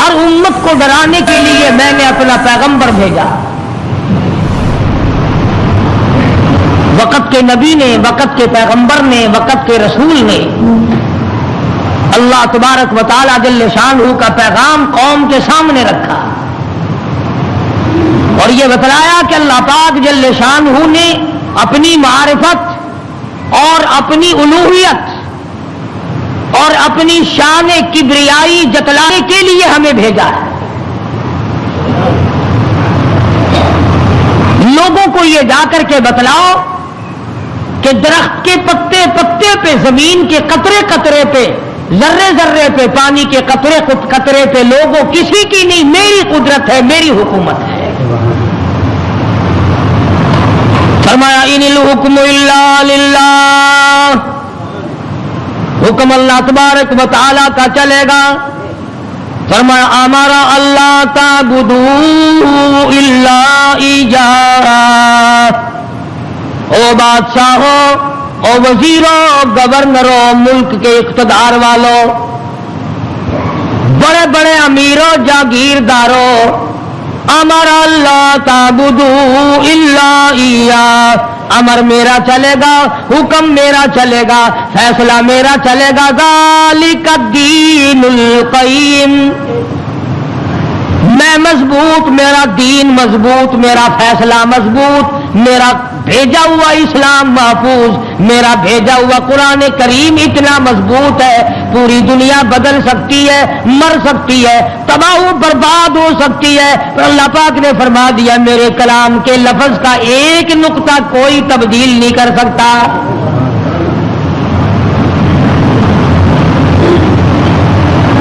ہر امت کو ڈرانے کے لیے میں نے اپنا پیغمبر بھیجا. وقت کے نبی نے، وقت کے پیغمبر نے، وقت کے رسول نے اللہ تبارک و تعالی جل شانہ کا پیغام قوم کے سامنے رکھا اور یہ بتلایا کہ اللہ پاک جل شانہ نے اپنی معرفت اور اپنی الوہیت اور اپنی شان کبریائی جتلانے کے لیے ہمیں بھیجا ہے. لوگوں کو یہ جا کر کے بتلاؤ کہ درخت کے پتے پتے پہ، زمین کے قطرے قطرے پہ، ذرے ذرے پہ، پانی کے قطرے قطرے پہ لوگوں کسی کی نہیں، میری قدرت ہے، میری حکومت ہے. فرمایا ان الحکم الا للہ، حکم اللہ تبارک و تعالی کا چلے گا. فرمایا ہمارا اللہ تعبدوا الا ایاہ. او بادشاہوں، او وزیروں، گورنروں، ملک کے اقتدار والوں، بڑے بڑے امیروں، جاگیرداروں، ہمارا اللہ تعبدوا الا ایاہ، امر میرا چلے گا، حکم میرا چلے گا، فیصلہ میرا چلے گا. ذالک الدین القیم، میں مضبوط، میرا دین مضبوط، میرا فیصلہ مضبوط، میرا بھیجا ہوا اسلام محفوظ، میرا بھیجا ہوا قرآن کریم اتنا مضبوط ہے، پوری دنیا بدل سکتی ہے، مر سکتی ہے، تباہ و برباد ہو سکتی ہے، پر اللہ پاک نے فرما دیا میرے کلام کے لفظ کا ایک نقطہ کوئی تبدیل نہیں کر سکتا.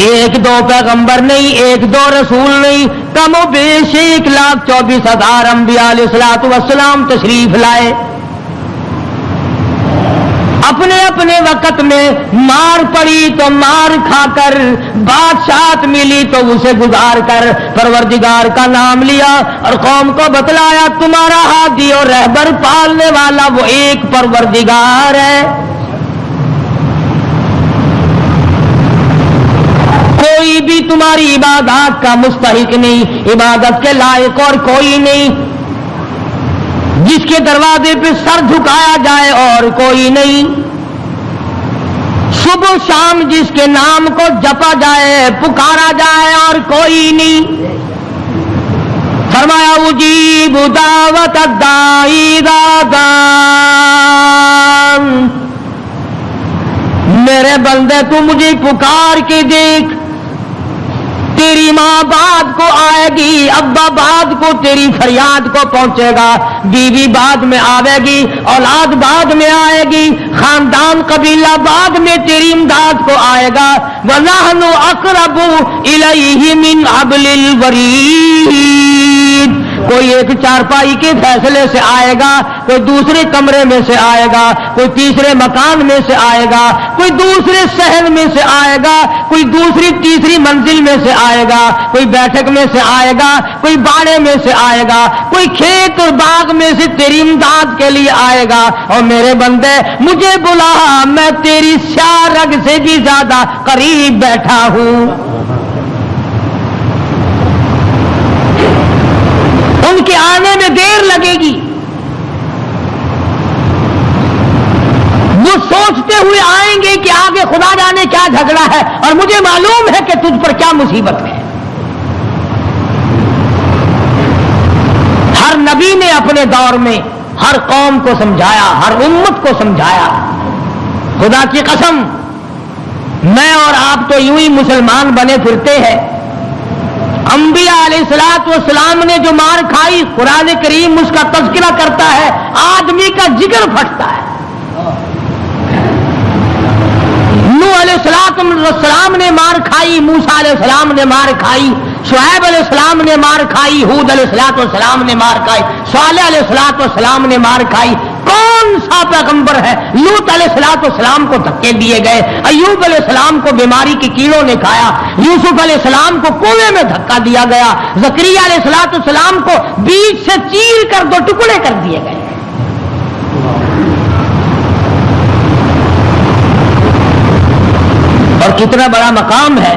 ایک دو پیغمبر نہیں، ایک دو رسول نہیں، کم و بیش 1,24,000 انبیاء علیہ الصلوۃ والسلام تشریف لائے. اپنے اپنے وقت میں مار پڑی تو مار کھا کر، بادشاہت ملی تو اسے گزار کر پروردگار کا نام لیا اور قوم کو بتلایا تمہارا ہادی اور رہبر پالنے والا وہ ایک پروردگار ہے. کوئی بھی تمہاری عبادات کا مستحق نہیں، عبادت کے لائق اور کوئی نہیں، جس کے دروازے پہ سر جھکایا جائے اور کوئی نہیں، صبح شام جس کے نام کو جپا جائے، پکارا جائے اور کوئی نہیں. فرمایا اجیب دعوت الداعی اذا دعان، میرے بندے تو مجھے پکار کے دیکھ، تیری ماں بعد کو آئے گی، ابا بعد کو تیری فریاد کو پہنچے گا، بیوی بعد میں آئے گی، اولاد بعد میں آئے گی، خاندان قبیلہ بعد میں تیری امداد کو آئے گا. وَنَحْنُ أَقْرَبُ إِلَيْهِ مِنْ حَبْلِ الْوَرِيدِ، کوئی ایک چارپائی کے فیصلے سے آئے گا، کوئی دوسرے کمرے میں سے آئے گا، کوئی تیسرے مکان میں سے آئے گا، کوئی دوسرے شہر میں سے آئے گا، کوئی دوسری تیسری منزل میں سے آئے گا، کوئی بیٹھک میں سے آئے گا، کوئی باڑے میں سے آئے گا، کوئی کھیت اور باغ میں سے تیری امداد کے لیے آئے گا. اور میرے بندے مجھے بلا، میں تیری سیاہ رگ سے بھی زیادہ قریب بیٹھا ہوں. ان کے آنے میں دیر لگے گی، وہ سوچتے ہوئے آئیں گے کہ آگے خدا جانے کیا جھگڑا ہے اور مجھے معلوم ہے کہ تجھ پر کیا مصیبت ہے. ہر نبی نے اپنے دور میں ہر قوم کو سمجھایا، ہر امت کو سمجھایا. خدا کی قسم میں اور آپ تو یوں ہی مسلمان بنے پھرتے ہیں. انبیاء علیہ الصلوۃ والسلام نے جو مار کھائی، قرآن کریم اس کا تذکرہ کرتا ہے، آدمی کا جگر پھٹتا ہے. نوح علیہ السلام نے مار کھائی، موسیٰ علیہ السلام نے مار کھائی، شعیب علیہ السلام نے مار کھائی، ہود علیہ السلام نے مار کھائی، صالح علیہ السلام نے مار کھائی. کون سا پیغمبر ہے؟ لوط علیہ السلام کو دھکے دیے گئے، ایوب علیہ السلام کو بیماری کی کیڑوں نے کھایا، یوسف علیہ السلام کو کنویں میں دھکا دیا گیا، زکریا علیہ السلام کو بیچ سے چیر کر دو ٹکڑے کر دیے گئے. اور کتنا بڑا مقام ہے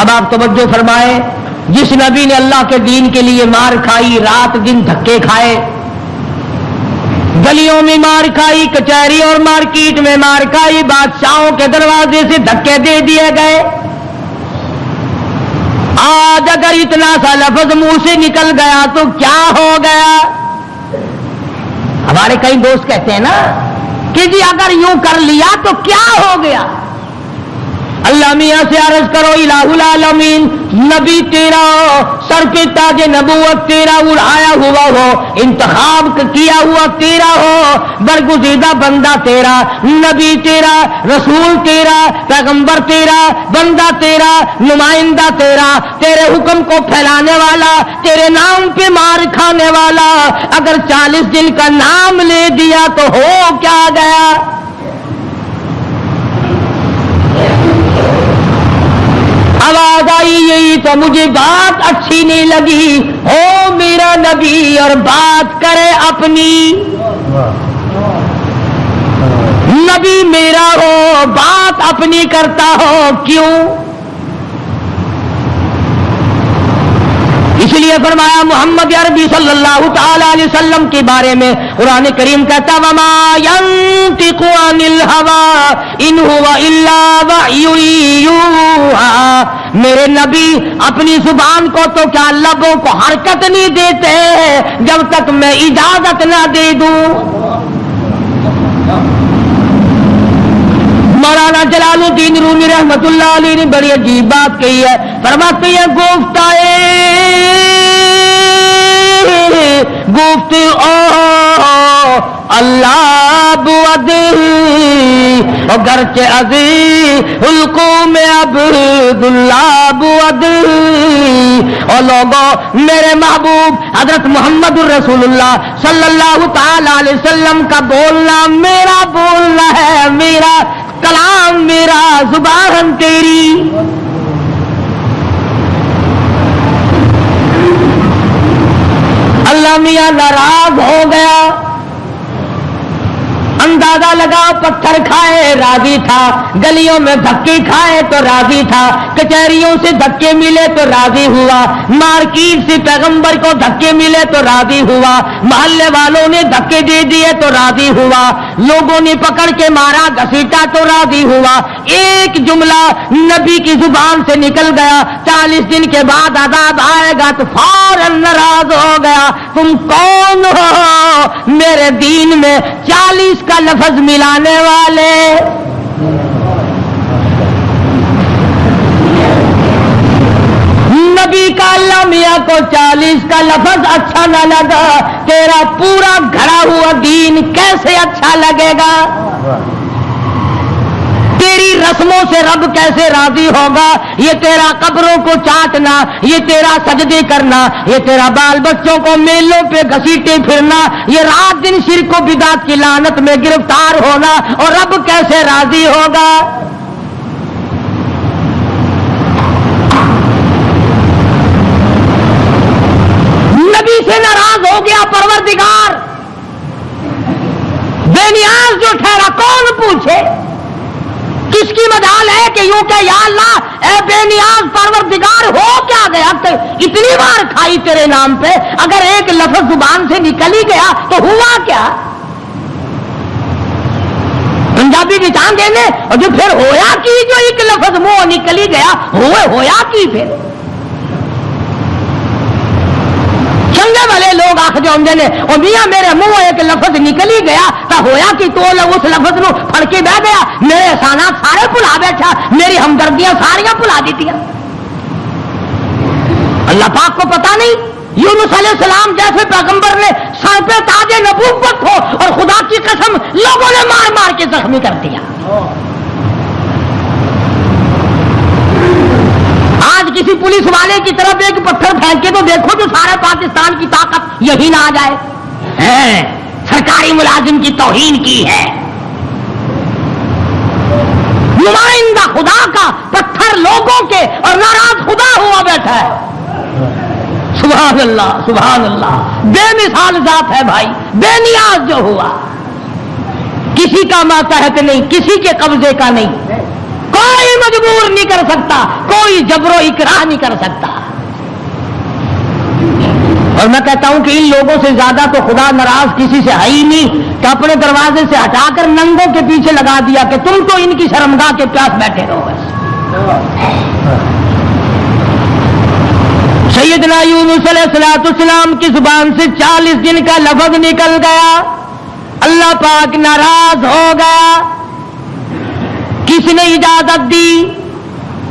اب آپ توجہ فرمائیں، جس نبی نے اللہ کے دین کے لیے مار کھائی، رات دن دھکے کھائے، گلیوں میں مار کھائی، کچہری اور مارکیٹ میں مار کھائی، بادشاہوں کے دروازے سے دھکے دے دیے گئے، آج اگر اتنا سا لفظ منہ سے نکل گیا تو کیا ہو گیا؟ ہمارے کئی دوست کہتے ہیں نا کہ جی اگر یوں کر لیا تو کیا ہو گیا؟ اللہ میاں سے عرض کرو الہ العالمین، نبی تیرا سر پہ تاج نبوت تیرا اڑایا ہوا ہو، انتخاب کیا ہوا تیرا ہو، برگزیدہ بندہ تیرا، نبی تیرا، رسول تیرا، پیغمبر تیرا، بندہ تیرا، نمائندہ تیرا، تیرے حکم کو پھیلانے والا، تیرے نام پہ مار کھانے والا، اگر 40 دن کا نام لے دیا تو ہو کیا گیا؟ آواز آئی یہی تو مجھے بات اچھی نہیں لگی، ہو میرا نبی اور بات کرے اپنی، نبی میرا ہو بات اپنی کرتا ہو کیوں؟ اس لیے فرمایا محمد عربی صلی اللہ تعالی علیہ وسلم کے بارے میں قرآن کریم کہتا وما ينطق عن الهوى ان هو الا وحی یوحی، میرے نبی اپنی زبان کو تو کیا لبوں کو حرکت نہیں دیتے جب تک میں اجازت نہ دے دوں۔ مولانا جلال الدین رومی رحمت اللہ علیہ نے بڑی عجیب بات کہی ہے، فرماتے ہیں گفت اللہ بود گرچہ عزیز حلقوم عبداللہ بود، اور لوگوں میرے محبوب حضرت محمد الرسول اللہ صلی اللہ تعالی علیہ وسلم کا بولنا میرا بولنا ہے، میرا کلام میرا زبان تیری۔ اللہ میاں ناراض ہو گیا، اندازہ لگاؤ پتھر کھائے راضی تھا، گلیوں میں دھکے کھائے تو راضی تھا، کچہریوں سے دھکے ملے تو راضی ہوا، مارکیٹ سے پیغمبر کو دھکے ملے تو راضی ہوا، محلے والوں نے دھکے دے دیے تو راضی ہوا، لوگوں نے پکڑ کے مارا گھسیٹا تو راضی ہوا، ایک جملہ نبی کی زبان سے نکل گیا، 40 دن کے بعد عذاب آئے گا تو فوراً ناراض ہو گیا، تم کون ہو میرے دین میں 40 کا لفظ ملانے والے؟ نبی کا اللہ میاں کو 40 کا لفظ اچھا نہ لگا، تیرا پورا گھڑا ہوا دین کیسے اچھا لگے گا؟ تیری رسموں سے رب کیسے راضی ہوگا؟ یہ تیرا قبروں کو چاٹنا، یہ تیرا سجدے کرنا، یہ تیرا بال بچوں کو میلوں پہ گھسیٹے پھرنا، یہ رات دن شرک و بدعت کی لعنت میں گرفتار ہونا، اور رب کیسے راضی ہوگا؟ نبی سے ناراض ہو گیا پروردگار، بے نیاز جو ٹھہرا کون پوچھے؟ کس کی مجال ہے کہ یوں کہ یا اللہ اے بے نیاز پروردگار ہو کیا گیا؟ اتنی بار کھائی تیرے نام پہ، اگر ایک لفظ زبان سے نکل ہی گیا تو ہوا کیا؟ پنجابی کی چاند دینے اور جو پھر ہویا کی، جو ایک لفظ منہ نکل ہی گیا ہویا کی پھر چنگے والے لوگ آخ جو نے اور میاں میرے منہ ایک لفظ نکل ہی گیا تو ہویا کہ تو اس لفظ نو پڑھ کے بہ گیا، میرے احسانات سارے بھلا بیٹھا، میری ہمدردیاں ساریاں بھلا دیتی ہیں۔ اللہ پاک کو پتا نہیں یونس علیہ السلام جیسے پیغمبر نے سر پہ تاج نبوت ہو اور خدا کی قسم لوگوں نے مار مار کے زخمی کر دیا۔ آج کسی پولیس والے کی طرف ایک پتھر پھینک کے تو دیکھو تو سارے پاکستان کی طاقت یہی نہ آ جائے، سرکاری ملازم کی توہین کی ہے، نمائندہ خدا کا پتھر لوگوں کے اور ناراض خدا ہوا بیٹھا ہے۔ سبحان اللہ سبحان اللہ، بے مثال ذات ہے بھائی، بے نیاز جو ہوا، کسی کا ماتحت نہیں، کسی کے قبضے کا نہیں، کوئی مجبور نہیں کر سکتا، کوئی جبر و اکراہ نہیں کر سکتا۔ اور میں کہتا ہوں کہ ان لوگوں سے زیادہ تو خدا ناراض کسی سے ہے ہی نہیں کہ اپنے دروازے سے ہٹا کر ننگوں کے پیچھے لگا دیا کہ تم تو ان کی شرمگاہ کے پاس بیٹھے رہو بس۔ سیدنا یونس علیہ السلام کی زبان سے 40 دن کا لفظ نکل گیا، اللہ پاک ناراض ہو گیا۔ کس نے اجازت دی؟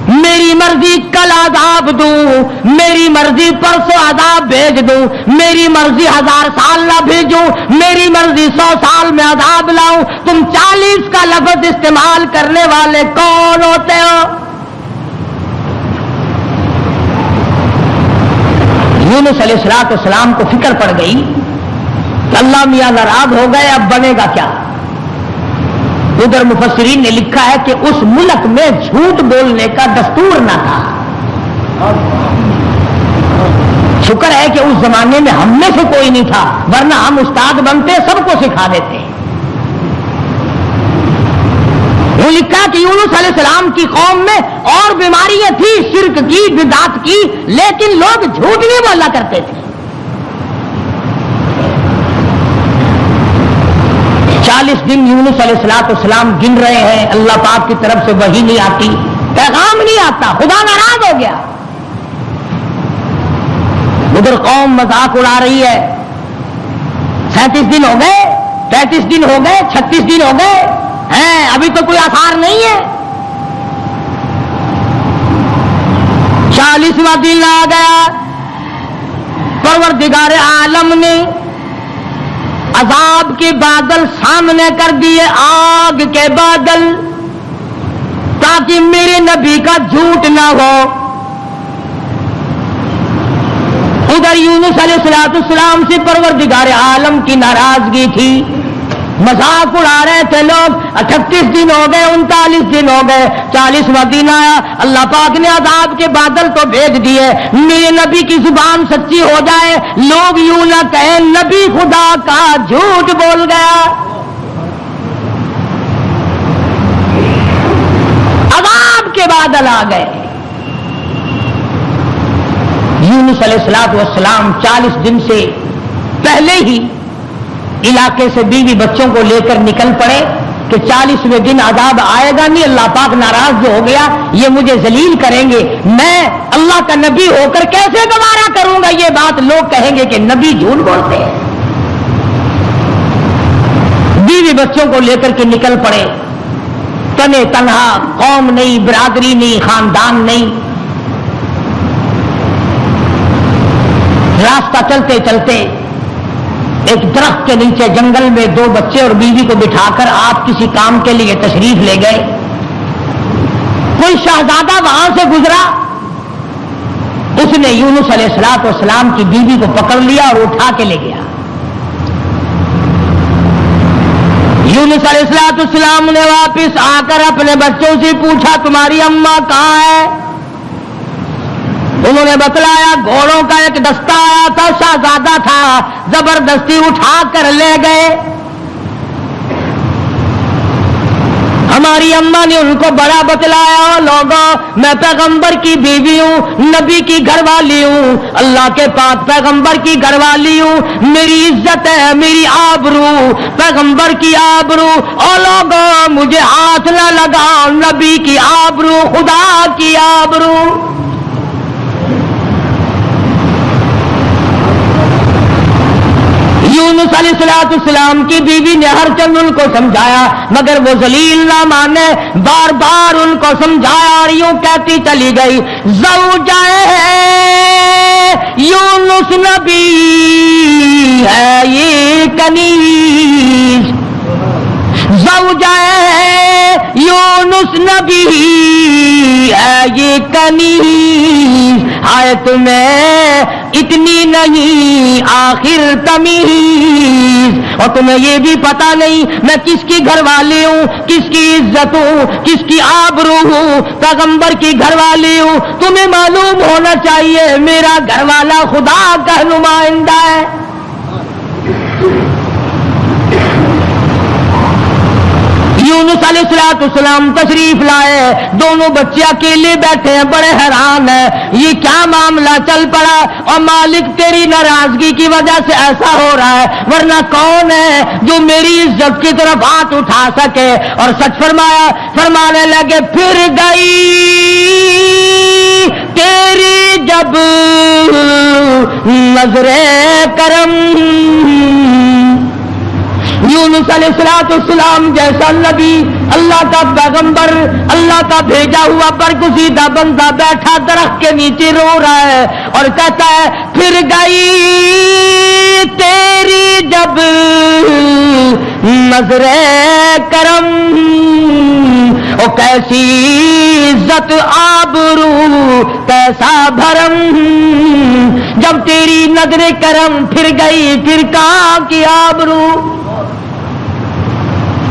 میری مرضی کل عذاب دوں، میری مرضی پرسوں عذاب بھیج دوں، میری مرضی 1000 سال نہ بھیجوں، میری مرضی 100 سال میں عذاب لاؤں، تم 40 کا لفظ استعمال کرنے والے کون ہوتے ہو؟ یونس علیہ السلام کو فکر پڑ گئی کہ اللہ میاں ناراض ہو گئے، اب بنے گا کیا؟ ادھر مفسرین نے لکھا ہے کہ اس ملک میں جھوٹ بولنے کا دستور نہ تھا۔ شکر ہے کہ اس زمانے میں ہم میں سے کوئی نہیں تھا، ورنہ ہم استاد بنتے سب کو سکھا دیتے۔ وہ لکھا کہ یونس علیہ السلام کی قوم میں اور بیماریاں تھی، شرک کی، بدعت کی، لیکن لوگ جھوٹ نہیں بولا کرتے تھے۔ 40 دن یونس علیہ السلام گن رہے ہیں، اللہ پاک کی طرف سے وحی نہیں آتی، پیغام نہیں آتا، خدا ناراض ہو گیا۔ ادھر قوم مذاق اڑا رہی ہے، 37 دن ہو گئے، 35 دن ہو گئے، 36 دن ہو گئے ہیں، ابھی تو کوئی آثار نہیں ہے۔ 40واں دن آ گیا، پروردگار عالم نے عذاب کے بادل سامنے کر دیے، آگ کے بادل، تاکہ میرے نبی کا جھوٹ نہ ہو۔ ادھر یونس علیہ السلام سے پروردگار عالم کی ناراضگی تھی، مذاق اڑا رہے تھے لوگ۔ 38 دن ہو گئے، 39 دن ہو گئے، 40واں دن آیا، اللہ پاک نے عذاب کے بادل تو بھیج دیے، میرے نبی کی زبان سچی ہو جائے، لوگ یوں نہ کہیں نبی خدا کا جھوٹ بول گیا۔ عذاب کے بادل آ گئے۔ یونس علیہ السلام 40 دن سے پہلے ہی علاقے سے بیوی بچوں کو لے کر نکل پڑے کہ 40ویں دن عذاب آئے گا نہیں، اللہ پاک ناراض جو ہو گیا، یہ مجھے ذلیل کریں گے، میں اللہ کا نبی ہو کر کیسے گوارا کروں گا یہ بات، لوگ کہیں گے کہ نبی جھوٹ بولتے ہیں۔ بیوی بچوں کو لے کر کے نکل پڑے، تنے تنہا، قوم نہیں، برادری نہیں، خاندان نہیں، راستہ چلتے چلتے ایک درخت کے نیچے جنگل میں 2 بچے اور بیوی کو بٹھا کر آپ کسی کام کے لیے تشریف لے گئے۔ کوئی شہزادہ وہاں سے گزرا، اس نے یونس علیہ السلام کی بیوی کو پکڑ لیا اور اٹھا کے لے گیا۔ یونس علیہ السلام نے واپس آ کر اپنے بچوں سے پوچھا تمہاری اماں کہاں ہے؟ انہوں نے بتلایا گھوڑوں کا ایک دستہ آیا تھا، شہزادہ تھا، زبردستی اٹھا کر لے گئے۔ ہماری اماں نے ان کو بڑا بتلایا، لوگوں میں پیغمبر کی بیوی ہوں، نبی کی گھر والی ہوں، اللہ کے پاک پیغمبر کی گھر والی ہوں، میری عزت ہے، میری آبرو، پیغمبر کی آبرو، اور لوگوں مجھے ہاتھ نہ لگاؤ، نبی کی آبرو، خدا کی آبرو۔ یونس علیہ السلام کی بیوی نے ہر چند ان کو سمجھایا، مگر وہ ذلیل نہ مانے، بار بار ان کو سمجھایا اور یوں کہتی چلی گئی، زوجہ یونس نبی ہے یہ کنیز، زوجہ یونس نبی ہے یہ کنیز، آئے تمہیں اتنی نہیں آخر تمیز، اور تمہیں یہ بھی پتا نہیں میں کس کی گھر والی ہوں، کس کی عزت ہوں، کس کی آبرو ہوں، پیغمبر کی گھر والی ہوں۔ تمہیں معلوم ہونا چاہیے میرا گھر والا خدا کا نمائندہ ہے۔ یونس علیہ السلام تشریف لائے, دونوں بچے اکیلے بیٹھے ہیں, بڑے حیران ہیں یہ کیا معاملہ چل پڑا, اور مالک تیری ناراضگی کی وجہ سے ایسا ہو رہا ہے, ورنہ کون ہے جو میری عزت کی طرف ہاتھ اٹھا سکے. اور سچ فرمانے لگے پھر گئی تیری جب نظر کرم. یونس علیہ السلام جیسا نبی, اللہ کا پیغمبر, اللہ کا بھیجا ہوا برگزیدہ بندہ بیٹھا درخت کے نیچے رو رہا ہے اور کہتا ہے پھر گئی تیری جب نظر کرم, او کیسی عزت آبرو کیسا بھرم, جب تیری نظر کرم پھر گئی پھر کہاں کی آبرو,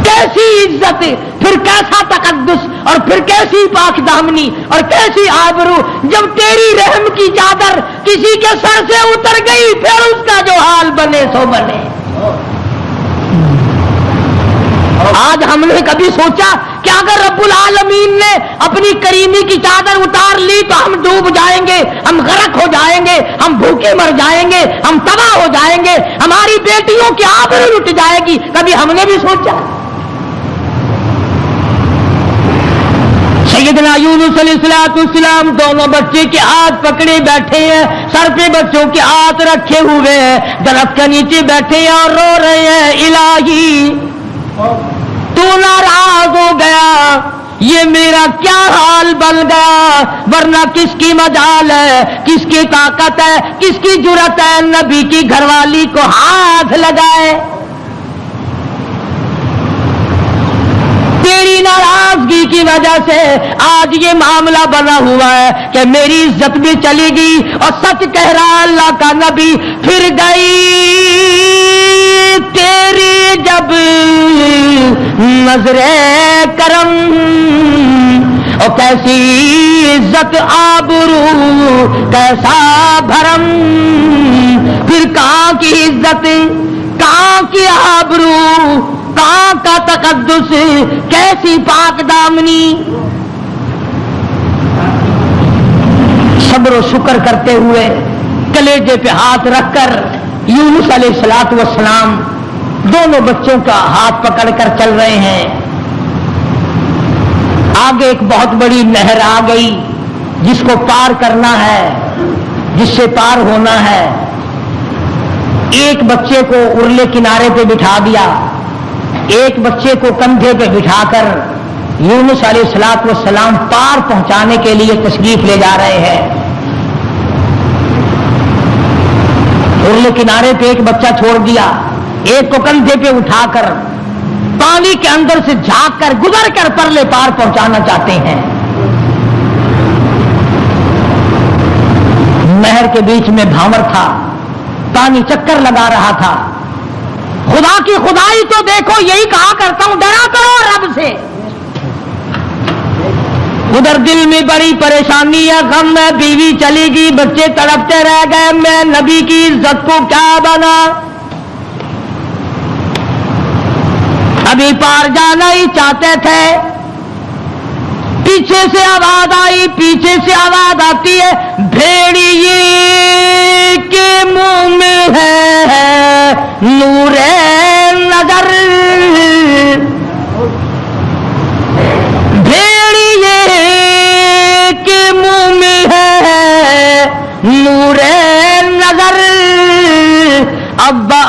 کیسی عزت, پھر کیسا تقدس, اور پھر کیسی پاک دامنی اور کیسی آبرو, جب تیری رحم کی چادر کسی کے سر سے اتر گئی پھر اس کا جو حال بنے سو بنے. آج ہم نے کبھی سوچا کہ اگر رب العالمین نے اپنی کریمی کی چادر اتار لی تو ہم ڈوب جائیں گے, ہم غرق ہو جائیں گے, ہم بھوکے مر جائیں گے, ہم تباہ ہو جائیں گے, ہماری بیٹیوں کی آبرو لٹ جائے گی, کبھی ہم نے بھی سوچا؟ سیدنا یونس علیہ السلام دونوں بچے کے ہاتھ پکڑے بیٹھے ہیں, سر پہ بچوں کے ہاتھ رکھے ہوئے ہیں, درخت کے نیچے بیٹھے ہیں اور رو رہے ہیں الہی تو ناراض ہو گیا, یہ میرا کیا حال بن گیا, ورنہ کس کی مجال ہے, کس کی طاقت ہے, کس کی جرأت ہے نبی کی گھر والی کو ہاتھ لگائے. تیری ناراضگی کی وجہ سے آج یہ معاملہ بنا ہوا ہے کہ میری عزت بھی چلی گئی, اور سچ کہہ رہا اللہ کا نبی پھر گئی تیری جب نظر کرم, اور کیسی عزت آبرو کیسا بھرم, پھر کہاں کی عزت, کہاں کی آبرو, کہاں کا تقدس, کیسی پاک دامنی. صبر و شکر کرتے ہوئے کلیجے پہ ہاتھ رکھ کر یونس علیہ السلام دونوں بچوں کا ہاتھ پکڑ کر چل رہے ہیں. آگے ایک بہت بڑی نہر آ گئی جس کو پار کرنا ہے, جس سے پار ہونا ہے. ایک بچے کو ارلے کنارے پہ بٹھا دیا, ایک بچے کو کندھے پہ بٹھا کر یونس علیہ السلام پار پہنچانے کے لیے تشریف لے جا رہے ہیں. ارلے کنارے پہ ایک بچہ چھوڑ دیا, ایک کو کندھے پہ اٹھا کر پانی کے اندر سے جھانک کر گزر کر پرلے پار پہنچانا چاہتے ہیں. نہر کے بیچ میں بھاور تھا, پانی چکر لگا رہا تھا. خدا کی خدائی تو دیکھو, یہی کہا کرتا ہوں ڈرا کرو رب سے. ادھر دل میں بڑی پریشانی ہے, غم ہے, بیوی چلی گئی, بچے تڑپتے رہ گئے, میں نبی کی عزت کو کیا بنا, ابھی پار جانا ہی چاہتے تھے. پیچھے سے آواز آئی, پیچھے سے آواز آتی ہے بھیڑیے کے منہ میں ہے نور نظر, بھیڑیے کے منہ میں ہے نور نظر, ابا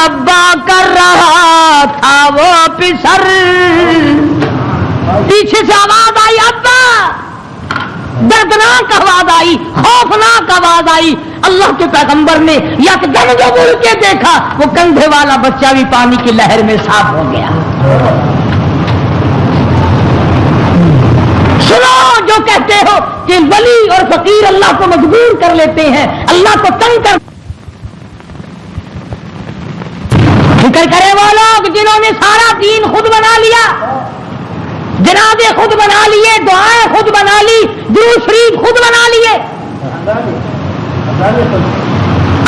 ابا کر رہا تھا وہ پسر. پیچھے سے آواز آئی ابا, دردناک آواز آئی, خوفناک آواز آئی. اللہ کے پیغمبر نے یکدم جو مڑ کے دیکھا, وہ کندھے والا بچہ بھی پانی کی لہر میں صاف ہو گیا. سنو جو کہتے ہو کہ ولی اور فقیر اللہ کو مجبور کر لیتے ہیں, اللہ کو تنگ کر, فکر کرے وہ لوگ جنہوں نے سارا دین خود بنا لیا, جنازے خود بنا لیے, دعائیں خود بنا لی, درود شریف خود بنا لیے,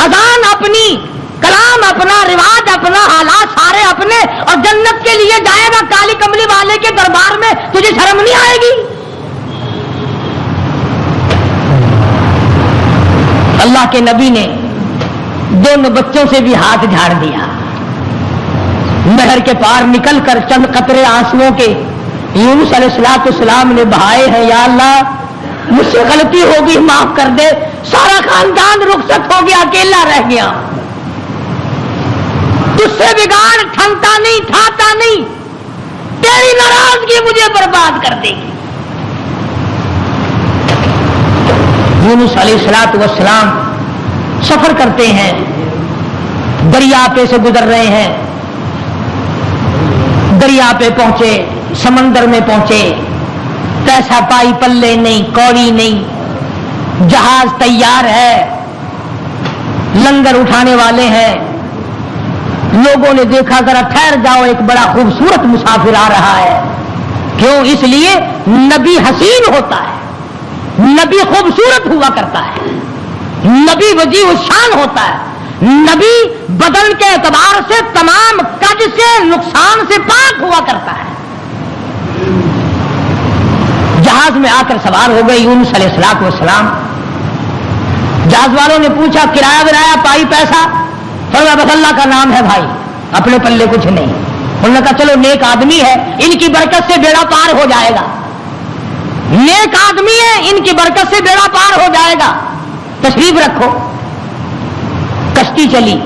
اذان اپنی, کلام اپنا، رواج اپنا، حالات سارے اپنے، اور جنت کے لیے جائے گا کالی کملی والے کے دربار میں، تجھے شرم نہیں آئے گی؟ اللہ کے نبی نے دونوں بچوں سے بھی ہاتھ جھاڑ دیا، نہر کے پار نکل کر چند قطرے آنسوؤں کے یونس علیہ السلام نے بہائے ہیں۔ یا اللہ مجھ سے غلطی ہوگی، معاف کر دے، سارا خاندان رخصت ہو گیا، اکیلا رہ گیا، تجھ سے بگاڑ ٹھنتا نہیں، ٹھاتا نہیں، تیری ناراضگی مجھے برباد کر دے گی۔ یونس علیہ السلام سفر کرتے ہیں، دریا پہ سے گزر رہے ہیں، دریا پہ پہنچے، سمندر میں پہنچے، پیسہ پائی پلے نہیں، کوڑی نہیں، جہاز تیار ہے، لنگر اٹھانے والے ہیں۔ لوگوں نے دیکھا ذرا ٹھہر جاؤ، ایک بڑا خوبصورت مسافر آ رہا ہے۔ کیوں؟ اس لیے نبی حسین ہوتا ہے، نبی خوبصورت ہوا کرتا ہے، نبی وجیہ الشان ہوتا ہے، نبی بدن کے اعتبار سے تمام کج سے، نقصان سے پاک ہوا کرتا ہے۔ جہاز میں آ کر سوار ہو گئے یونس علیہ السلام۔ جہاز والوں نے پوچھا کرایہ ورایہ پائی پیسہ؟ فرمایا بس اللہ کا نام ہے بھائی، اپنے پلے کچھ نہیں۔ انہوں نے کہا چلو نیک آدمی ہے، ان کی برکت سے بیڑا پار ہو جائے گا، نیک آدمی ہے، ان کی برکت سے بیڑا پار ہو جائے گا، تشریف رکھو۔ کشتی چلی،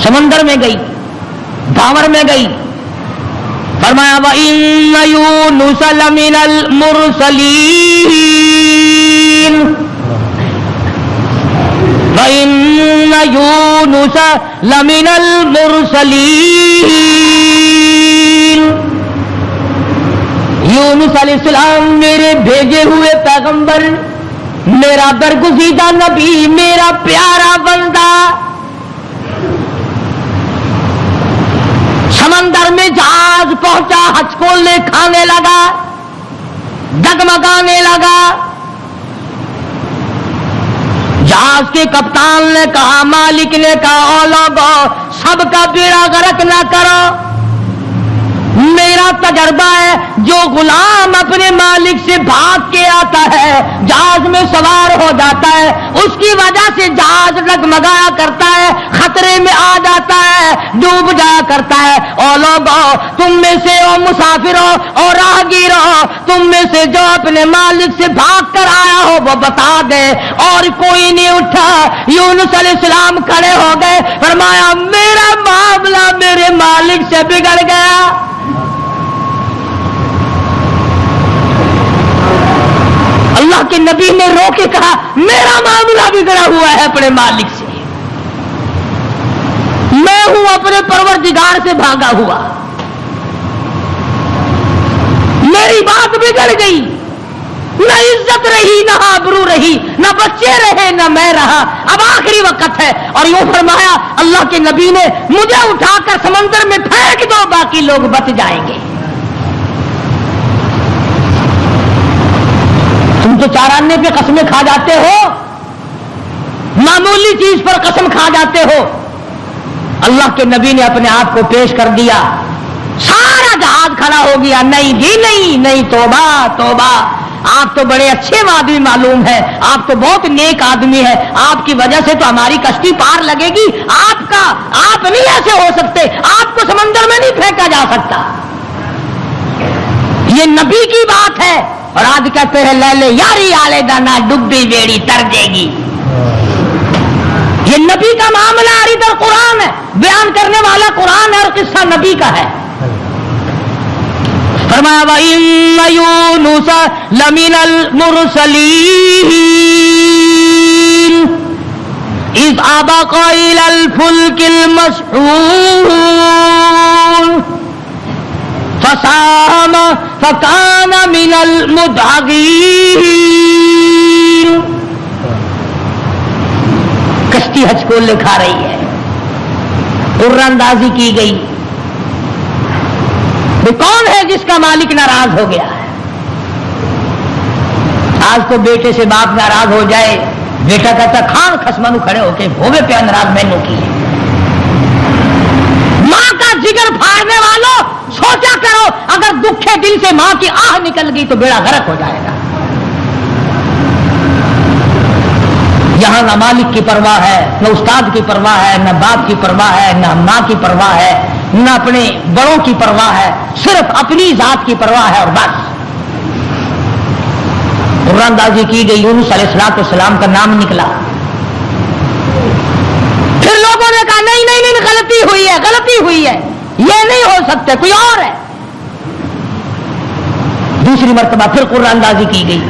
سمندر میں گئی، بھاور میں گئی۔ فرمایا وَإِنَّ يُونُسَ لَمِنَ الْمُرْسَلِينَ وَإِنَّ يُونُسَ لَمِنَ الْمُرْسَلِينَ یونس علیہ السلام میرے بھیجے ہوئے پیغمبر، میرا برگزیدہ نبی، میرا پیارا بندہ۔ سمندر میں جہاز پہنچا، ہچکولے کھانے لگا، ڈگمگانے لگا۔ جہاز کے کپتان نے کہا، مالک نے کہا، او لوگو سب کا بیڑا غرق نہ کرو، میرا تجربہ ہے جو غلام اپنے مالک سے بھاگ کے آتا ہے، جہاز میں سوار ہو جاتا ہے، اس کی وجہ سے جہاز ڈگمگایا کرتا ہے، خطرے میں آ جاتا ہے، ڈوب جایا کرتا ہے۔ او لوگو تم میں سے، او مسافروں اور راہگیروں، تم میں سے جو اپنے مالک سے بھاگ کر آیا ہو وہ بتا دے۔ اور کوئی نہیں اٹھا۔ یونس علیہ السلام کھڑے ہو گئے، فرمایا میرا معاملہ میرے مالک سے بگڑ گیا۔ اللہ کے نبی نے رو کے کہا میرا معاملہ بگڑا ہوا ہے اپنے مالک سے، میں ہوں اپنے پروردگار سے بھاگا ہوا، میری بات بگڑ گئی، نہ عزت رہی، نہ آبرو رہی، نہ بچے رہے، نہ میں رہا، اب آخری وقت ہے۔ اور یوں فرمایا اللہ کے نبی نے، مجھے اٹھا کر سمندر میں پھینک دو، باقی لوگ بچ جائیں گے۔ تم تو 4 آنے پہ قسمیں کھا جاتے ہو، معمولی چیز پر قسم کھا جاتے ہو۔ اللہ کے نبی نے اپنے آپ کو پیش کر دیا، سارا جہاز کھڑا ہو گیا۔ نہیں جی نہیں، نہیں، توبہ توبہ، آپ تو بڑے اچھے آدمی معلوم ہے، آپ تو بہت نیک آدمی ہے، آپ کی وجہ سے تو ہماری کشتی پار لگے گی، آپ نہیں ایسے ہو سکتے، آپ کو سمندر میں نہیں پھینکا جا سکتا۔ یہ نبی کی بات ہے۔ اور آج کہتے ہیں لے لے یاری آلے دانا ڈبی بیڑی تر جے گی۔ یہ نبی کا معاملہ ادھر قرآن ہے، بیان کرنے والا قرآن ہے اور قصہ نبی کا ہے۔ فرمایا وَإِنَّ يُونُسَ لَمِنَ الْمُرْسَلِينَ إِذْ أَبَقَ إِلَى الْفُلْكِ الْمَشْحُونِ فَسَاهَمَ فَكَانَ مِنَ الْمُدْحَضِينَ۔ کشتی ہچکولے کھا رہی ہے، اندازی کی گئی، کون ہے جس کا مالک ناراض ہو گیا ہے؟ آج تو بیٹے سے باپ ناراض ہو جائے، بیٹا کہتا کھان خسمانو کھڑے ہو کے ہوے پہ ناراض مینوں کی ہے، ذرا جگر پھاڑنے والوں سوچا کرو، اگر دکھے دل سے ماں کی آہ نکل گئی تو بیڑا غرق ہو جائے گا۔ یہاں نہ مالک کی پرواہ ہے، نہ استاد کی پرواہ ہے، نہ باپ کی پرواہ ہے، نہ ماں کی پرواہ ہے، نہ اپنے بڑوں کی پرواہ ہے، صرف اپنی ذات کی پرواہ ہے اور بس۔ اندازی کی گئی، یونس علیہ السلام کا نام نکلا۔ پھر لوگوں نے کہا نہیں نہیں نہیں، غلطی ہوئی ہے، غلطی ہوئی ہے، یہ نہیں ہو سکتے، کوئی اور ہے۔ دوسری مرتبہ پھر قرآن اندازی کی گئی،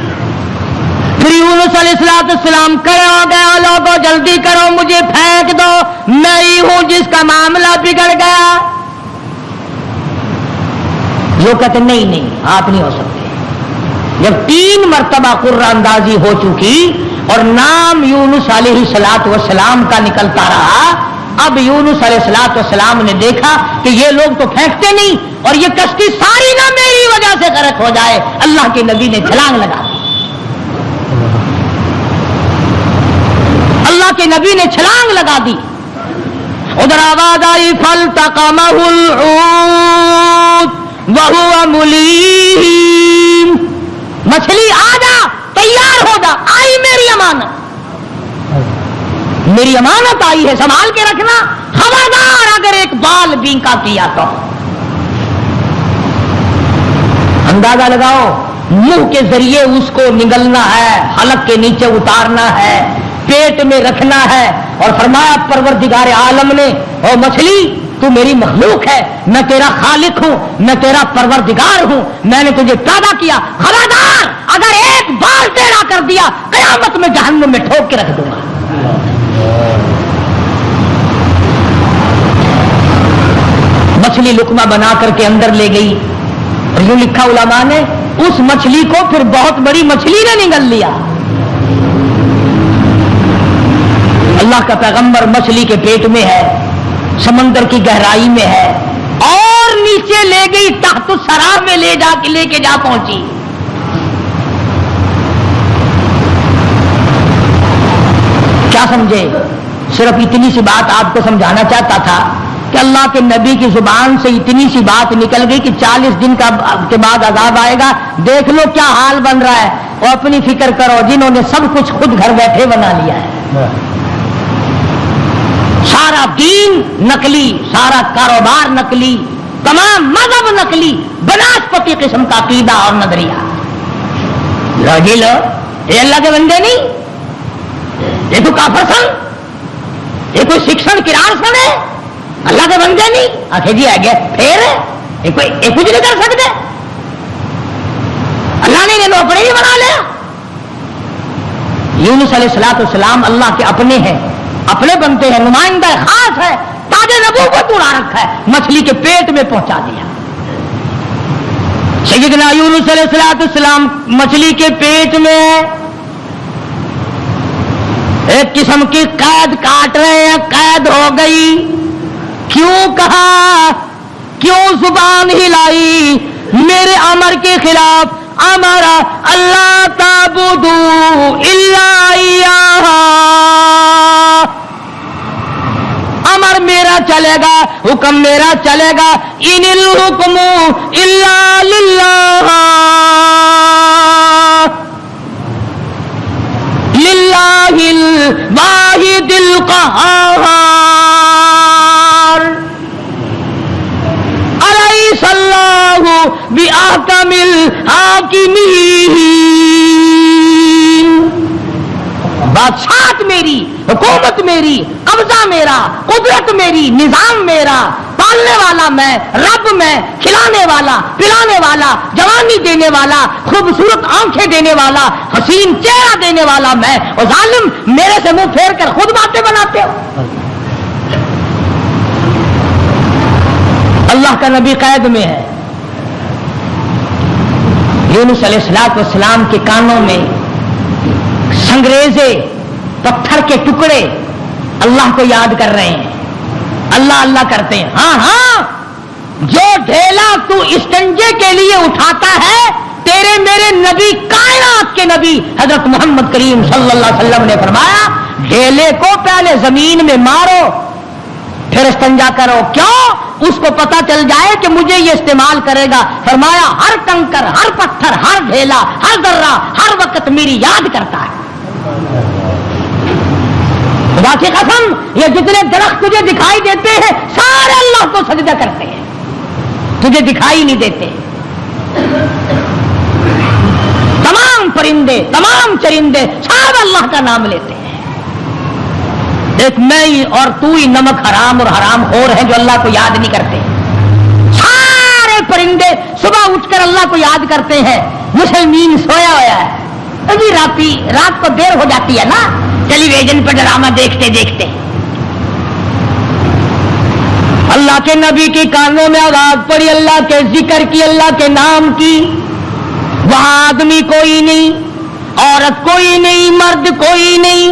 پھر یونس علیہ السلام کھڑے ہو گئے، لوگوں جلدی کرو مجھے پھینک دو، میں ہی ہوں جس کا معاملہ بگڑ گیا۔ لوگ کہتے نہیں نہیں، آپ نہیں ہو سکتے۔ جب 3 مرتبہ قرآن اندازی ہو چکی اور نام یونس علیہ السلام کا نکلتا رہا، اب یونس علیہ السلام نے دیکھا کہ یہ لوگ تو پھینکتے نہیں اور یہ کشتی ساری نہ میری وجہ سے غرق ہو جائے، اللہ کے نبی نے چھلانگ لگا دی۔ اللہ کے نبی نے چھلانگ لگا دی۔ ادھر آواز آئی فالتقمہ الحوت وہو ملیم، مچھلی آ جا، تیار ہو جا، آئی میری امانت، میری امانت آئی ہے، سنبھال کے رکھنا، خبردار اگر ایک بال بینکا کیا تو۔ اندازہ لگاؤ، منہ کے ذریعے اس کو نگلنا ہے، حلق کے نیچے اتارنا ہے، پیٹ میں رکھنا ہے، اور فرمایا پروردگار عالم نے او مچھلی تو میری مخلوق ہے، میں تیرا خالق ہوں، میں تیرا پروردگار ہوں، میں نے تجھے پیدا کیا، خبردار اگر ایک بال ٹیڑھا کر دیا قیامت میں جہنم میں ٹھوک کے رکھ دوں گا۔ مچھلی لقمہ بنا کر کے اندر لے گئی، اور یوں لکھا علماء نے اس مچھلی کو پھر بہت بڑی مچھلی نے نگل لیا۔ اللہ کا پیغمبر مچھلی کے پیٹ میں ہے، سمندر کی گہرائی میں ہے، اور نیچے لے گئی تحت الثری میں لے کے جا پہنچی۔ کیا سمجھے؟ صرف اتنی سی بات آپ کو سمجھانا چاہتا تھا کہ اللہ کے نبی کی زبان سے اتنی سی بات نکل گئی کہ 40 دن کے بعد عذاب آئے گا، دیکھ لو کیا حال بن رہا ہے، اور اپنی فکر کرو جنہوں نے سب کچھ خود گھر بیٹھے بنا لیا ہے، سارا دین نقلی، سارا کاروبار نقلی، تمام مذہب نقلی، بناسپتی قسم کا عقیدہ اور نظریہ۔ لو جی لو، یہ اللہ کے بندے نہیں، یہ تو کافر سن، یہ کوئی شکشن کرار سن ہے، اللہ کے بندے نہیں۔ آخر جی آگے پھر یہ کچھ نہیں کر سکتے، اللہ نے انہیں نوکری ہی بنا لیا۔ یونس علیہ السلام اللہ کے اپنے ہیں، اپنے بنتے ہیں، نمائندہ خاص ہے، تاج نبوت اڑا رکھا ہے، مچھلی کے پیٹ میں پہنچا دیا۔ سیدنا یونس علیہ السلام مچھلی کے پیٹ میں ایک قسم کی قید کاٹ رہے ہیں، قید ہو گئی۔ کیوں کہا، کیوں زبان ہلائی میرے امر کے خلاف؟ امر اللہ تعبدوا الا ایاہ، امر میرا چلے گا، حکم میرا چلے گا، ان الحکم الا للہ، للہ الواحد القہار، الیس اللہ بأحکم الحاکمین۔ بادشاہت میری، حکومت میری، قبضہ میرا، قدرت میری، نظام میرا، پالنے والا میں، رب میں، کھلانے والا، پلانے والا، جوانی دینے والا، خوبصورت آنکھیں دینے والا، حسین چہرہ دینے والا میں، اور ظالم میرے سے منہ پھیر کر خود باتیں بناتے ہو۔ اللہ کا نبی قید میں ہے۔ یونس علیہ السلام کے کانوں میں سنگریزے، پتھر کے ٹکڑے اللہ کو یاد کر رہے ہیں، اللہ اللہ کرتے ہیں۔ ہاں ہاں، جو ڈھیلا تو استنجے کے لیے اٹھاتا ہے، تیرے میرے نبی، کائنات کے نبی حضرت محمد کریم صلی اللہ علیہ وسلم نے فرمایا ڈھیلے کو پہلے زمین میں مارو، پھر استنجا کرو. کیوں؟ اس کو پتا چل جائے کہ مجھے یہ استعمال کرے گا. فرمایا ہر کنکر، ہر پتھر، ہر ڈھیلا، ہر ذرہ ہر وقت میری یاد کرتا ہے. خدا کی قسم یہ جتنے درخت تجھے دکھائی دیتے ہیں سارے اللہ کو سجدہ کرتے ہیں، تجھے دکھائی نہیں دیتے. تمام پرندے، تمام چرندے سب اللہ کا نام لیتے ہیں. ایک میں ہی اور تو ہی نمک حرام اور حرام خور ہیں جو اللہ کو یاد نہیں کرتے. سارے پرندے صبح اٹھ کر اللہ کو یاد کرتے ہیں. مسلمین سویا ہوا ہے. ابھی رات کو دیر ہو جاتی ہے نا ٹیلی ویژن پر ڈرامہ دیکھتے دیکھتے. اللہ کے نبی کی کانوں میں آواز پڑی، اللہ کے ذکر کی، اللہ کے نام کی. وہاں آدمی کوئی نہیں، عورت کوئی نہیں، مرد کوئی نہیں،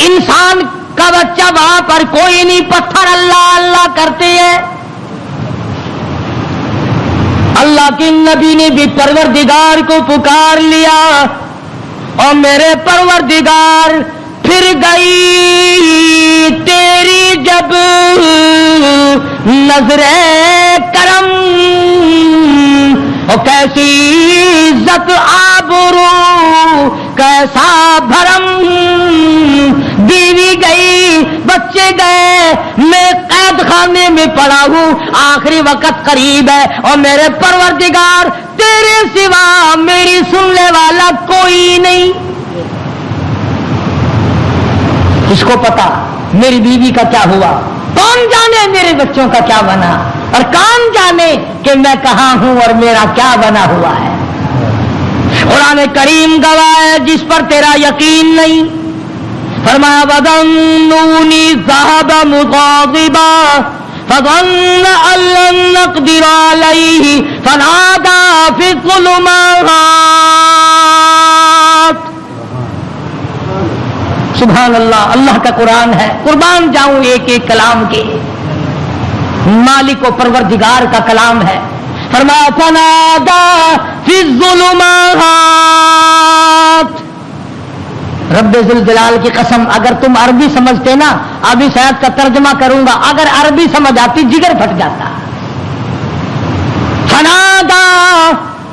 انسان کا بچہ وہاں پر کوئی نہیں. پتھر اللہ اللہ کرتے ہیں. اللہ کے نبی نے بھی پروردگار کو پکار لیا اور میرے پروردگار پھر گئی تیری جب نظر کرم، اور کیسی عزت آبرو کیسا بھرم. بیوی گئی، بچے گئے، میں قید خانے میں پڑا ہوں، آخری وقت قریب ہے اور میرے پروردگار تیرے سوا میری سننے والا کوئی نہیں. کس کو پتا میری بیوی کا کیا ہوا؟ کون جانے میرے بچوں کا کیا بنا؟ اور کون جانے کہ میں کہاں ہوں اور میرا کیا بنا ہوا ہے؟ قرآن کریم گواہ ہے جس پر تیرا یقین نہیں. فرمایا وَظَنُّونِي ذَهَبَ مُغَاضِبًا فَظَنَّ أَن لَّن نَّقْدِرَ عَلَيْهِ فَنَادَىٰ فِي الظُّلُمَاتِ. سبحان اللہ، اللہ کا قرآن ہے. قربان جاؤں ایک ایک کلام کے. مالک و پروردگار کا کلام ہے. فرمایا فَنَادَىٰ فِي الظُّلُمَاتِ. رب ذوالجلال کی قسم اگر تم عربی سمجھتے نا، ابھی شاید کا ترجمہ کروں گا، اگر عربی سمجھ آتی جگر پھٹ جاتا. فنادا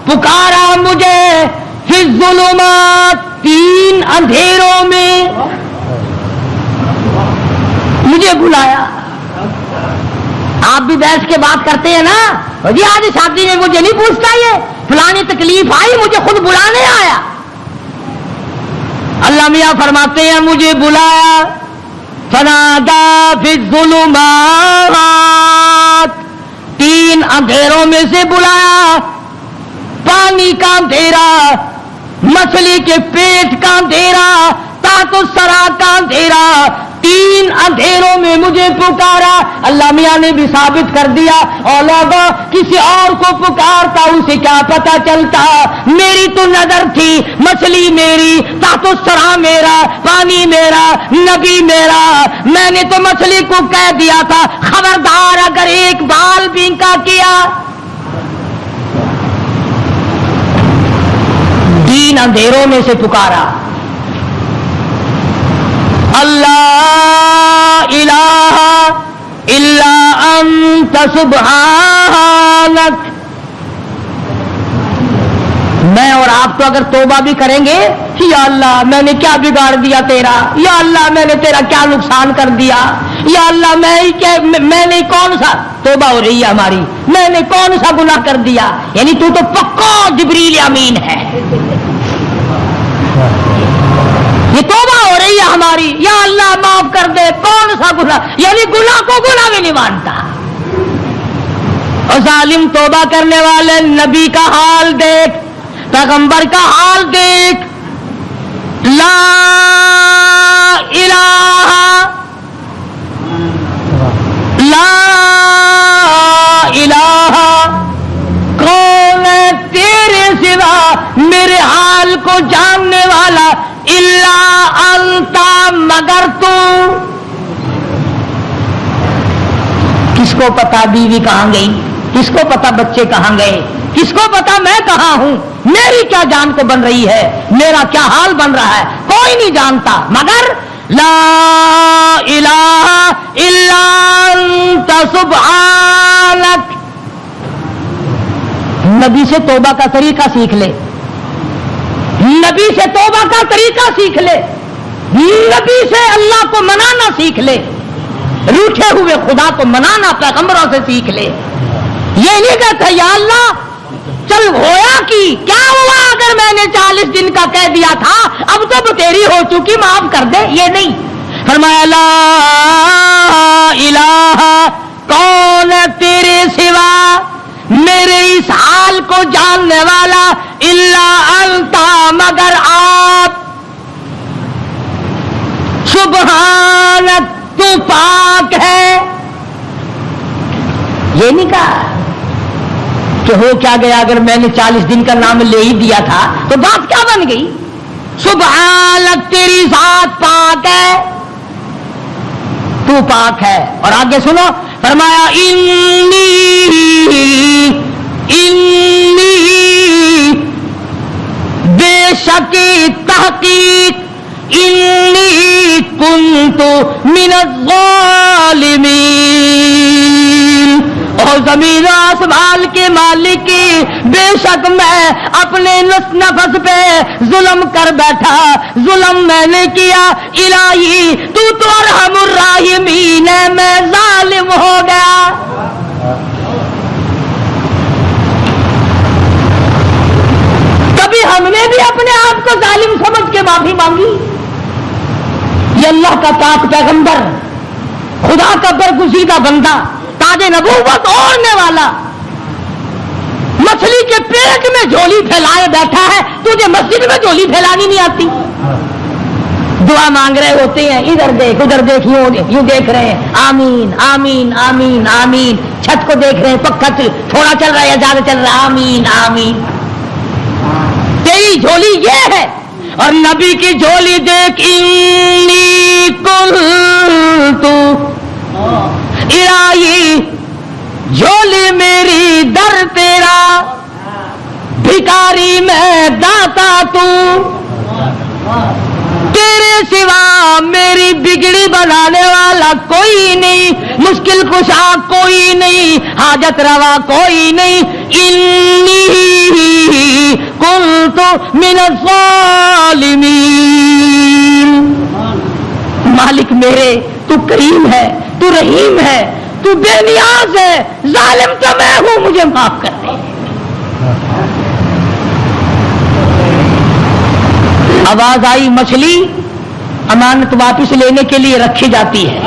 پکارا مجھے، فی الظلمات تین اندھیروں میں مجھے بلایا. آپ بھی بیٹھ کے بات کرتے ہیں نا جی، آج شادی میں مجھے نہیں پوچھتا، یہ فلانی تکلیف آئی مجھے خود بلانے آیا. اللہ میاں فرماتے ہیں مجھے بلایا. فنادا فی الظلمات، تین اندھیروں میں سے بلایا. پانی کا اندھیرا، مچھلی کے پیٹ کا اندھیرا، تحت الثری کا اندھیرا، تین اندھیروں میں مجھے پکارا. اللہ میاں نے بھی ثابت کر دیا، اور لوگوں کسی اور کو پکارتا اسے کیا پتا چلتا. میری تو نظر تھی، مچھلی میری، تحت الثری میرا، پانی میرا، نبی میرا. میں نے تو مچھلی کو کہہ دیا تھا خبردار اگر ایک بال بینکا کیا. تین اندھیروں میں سے پکارا. اللہ الہ الا انت سبحانک. میں اور آپ تو اگر توبہ بھی کریں گے، یا اللہ میں نے کیا بگاڑ دیا تیرا، یا اللہ میں نے تیرا کیا نقصان کر دیا، یا اللہ میں نے کون سا، توبہ ہو رہی ہے ہماری، میں نے کون سا گناہ کر دیا. یعنی تو پکا جبریل امین ہے. یہ توبہ ہو رہی ہے ہماری، یا اللہ معاف کر دے، کون سا گناہ، یعنی گناہ کو گناہ بھی نہیں مانتا. اور ظالم توبہ کرنے والے نبی کا حال دیکھ، پیغمبر کا حال دیکھ. لا الہ لا الہ، کون ہے تیرے سوا میرے حال کو جاننے والا، الا انتا مگر تو. کس کو پتا بیوی کہاں گئی، کس کو پتا بچے کہاں گئے، کس کو پتا میں کہاں ہوں، میری کیا جان کو بن رہی ہے، میرا کیا حال بن رہا ہے، کوئی نہیں جانتا مگر لا الہ الا انت سبحانک. نبی سے توبہ کا طریقہ سیکھ لے, نبی سے توبہ کا طریقہ سیکھ لے, نبی سے اللہ کو منانا سیکھ لے, روٹھے ہوئے خدا کو منانا پیغمبروں سے سیکھ لے. یہ نہیں کہتا یا اللہ چل ہویا کی کیا ہوا اگر میں نے 40 دن کا کہہ دیا تھا, اب تو تیری ہو چکی معاف کر دے. یہ نہیں, فرمایا لا الہ, کون ہے تیرے سوا میرے اس حال کو جاننے والا, الا انتا, مگر آپ, سبحانک, تو پاک ہے. یہ نہیں کہا کہ ہو کیا گیا اگر میں نے 40 دن کا نام لے ہی دیا تھا تو بات کیا بن گئی. سبحانک, تیری ذات پاک ہے, تو پاک ہے. اور آگے سنو, فرمایا انی بے شک تحقیق, انی کنت من الظالمین. اور زمین و آسمان کے مالک کی, بے شک میں اپنے نفس پہ ظلم کر بیٹھا, ظلم میں نے کیا. الہی تو ارحم الراحمین ہے, میں ظالم ہو گیا. کبھی ہم نے بھی اپنے آپ کو ظالم سمجھ کے معافی مانگی. یہ اللہ کا پاک پیغمبر, خدا کا برگزیدہ بندہ, تاج نبوت اوڑھنے والا, مچھلی کے پیٹ میں جھولی پھیلائے بیٹھا ہے, تجھے مسجد میں جھولی پھیلانی نہیں آتی. دعا مانگ رہے ہوتے ہیں, ادھر دیکھ ادھر دیکھ, یوں دیکھ رہے ہیں, آمین آمین آمین آمین. چھت کو دیکھ رہے ہیں, پکا تھوڑا چل رہا ہے یا زیادہ چل رہا ہے, آمین آمین. تیری جھولی یہ ہے. اور نبی کی جھولی دیکھ, انی کنت, الہی جھولی میری در تیرا, بھکاری میں داتا تو, تیرے سوا میری بگڑی بنانے والا کوئی نہیں, مشکل کشا کوئی نہیں, حاجت روا کوئی نہیں. انی کنت من الظالمین. مالک میرے, تو کریم ہے, تو رحیم ہے, تو بے نیاز ہے, ظالم تو میں ہوں, مجھے معاف کر دے. آواز آئی, مچھلی امانت واپس لینے کے لیے رکھی جاتی ہے.